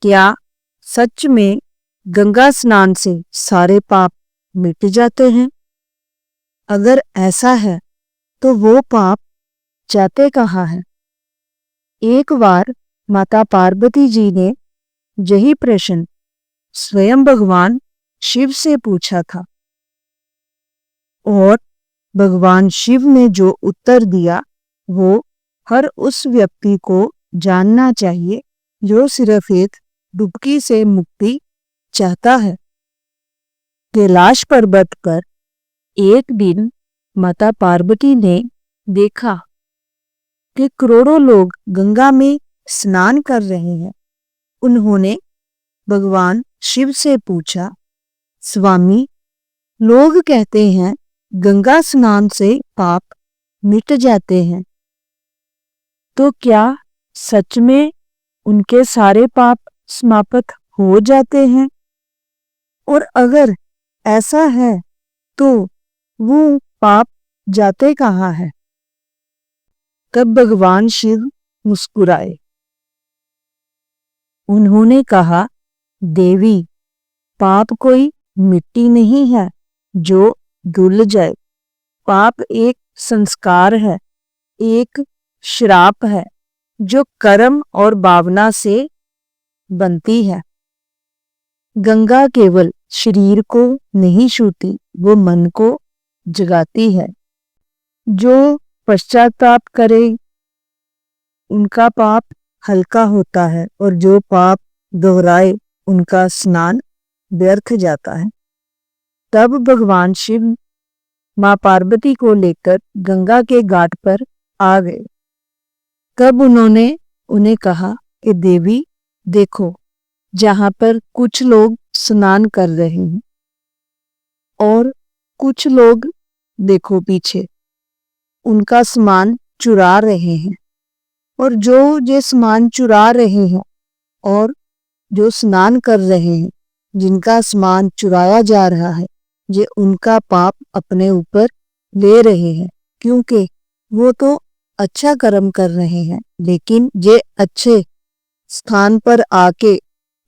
क्या सच में गंगा स्नान से सारे पाप मिट जाते हैं? अगर ऐसा है तो वो पाप जाते कहाँ हैं? एक बार माता पार्वती जी ने यही प्रश्न स्वयं भगवान शिव से पूछा था और भगवान शिव ने जो उत्तर दिया वो हर उस व्यक्ति को जानना चाहिए जो सिर्फ एक डुबकी से मुक्ति चाहता है। कैलाश पर्वत पर एक दिन माता पार्वती ने देखा कि करोड़ों लोग गंगा में स्नान कर रहे हैं। उन्होंने भगवान शिव से पूछा, स्वामी, लोग कहते हैं गंगा स्नान से पाप मिट जाते हैं, तो क्या सच में उनके सारे पाप समाप्त हो जाते हैं? और अगर ऐसा है तो वो पाप जाते कहाँ हैं? तब भगवान शिव मुस्कुराए। उन्होंने कहा, देवी, पाप कोई मिट्टी नहीं है जो धुल जाए। पाप एक संस्कार है, एक श्राप है जो कर्म और भावना से बनती है। गंगा केवल शरीर को नहीं छूती, वो मन को जगाती है। जो पश्चाताप करे उनका पाप हल्का होता है और जो पाप दोहराए उनका स्नान व्यर्थ जाता है। तब भगवान शिव मां पार्वती को लेकर गंगा के घाट पर आ गए। तब उन्होंने उन्हें कहा कि देवी, देखो, जहां पर कुछ लोग स्नान कर रहे हैं और कुछ लोग देखो पीछे उनका सामान चुरा रहे हैं, और जो ये सामान चुरा रहे हैं और जो स्नान कर रहे हैं, जिनका सामान चुराया जा रहा है, ये उनका पाप अपने ऊपर ले रहे हैं, क्योंकि वो तो अच्छा कर्म कर रहे हैं, लेकिन ये अच्छे स्थान पर आके,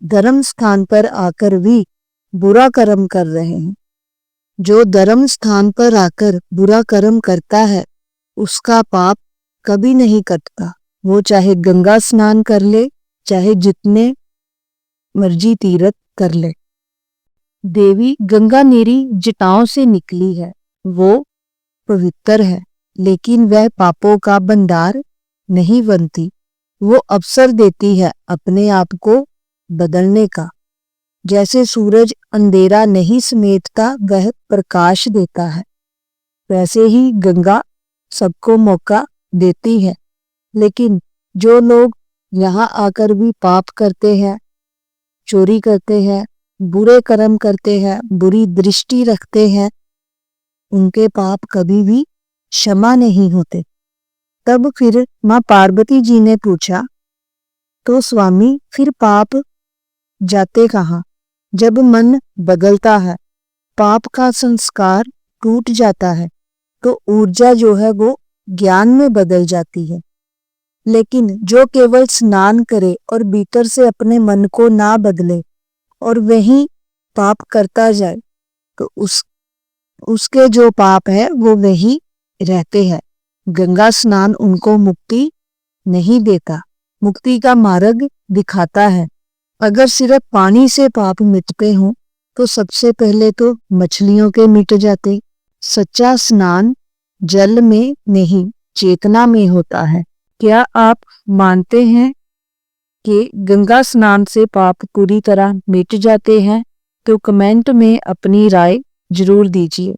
धर्म स्थान पर आकर भी बुरा कर्म कर रहे हैं। जो धर्म स्थान पर आकर बुरा कर्म करता है उसका पाप कभी नहीं कटता। वो चाहे गंगा स्नान कर ले, चाहे जितने मर्जी तीर्थ कर ले। देवी, गंगा मेरी जटाओं से निकली है, वो पवित्र है, लेकिन वह पापों का भंडार नहीं बनती। वो अवसर देती है अपने आप को बदलने का। जैसे सूरज अंधेरा नहीं समेटता, वह प्रकाश देता है, वैसे ही गंगा सबको मौका देती है। लेकिन जो लोग यहाँ आकर भी पाप करते हैं, चोरी करते हैं, बुरे कर्म करते हैं, बुरी दृष्टि रखते हैं, उनके पाप कभी भी क्षमा नहीं होते। तब फिर मां पार्वती जी ने पूछा, तो स्वामी, फिर पाप जाते कहाँ? जब मन बदलता है, पाप का संस्कार टूट जाता है, तो ऊर्जा जो है वो ज्ञान में बदल जाती है। लेकिन जो केवल स्नान करे और भीतर से अपने मन को ना बदले और वही पाप करता जाए, तो उसके जो पाप है वो वही रहते हैं। गंगा स्नान उनको मुक्ति नहीं देता, मुक्ति का मार्ग दिखाता है। अगर सिर्फ पानी से पाप मिटते हों तो सबसे पहले तो मछलियों के मिट जाते। सच्चा स्नान जल में नहीं, चेतना में होता है। क्या आप मानते हैं कि गंगा स्नान से पाप पूरी तरह मिट जाते हैं? तो कमेंट में अपनी राय जरूर दीजिए।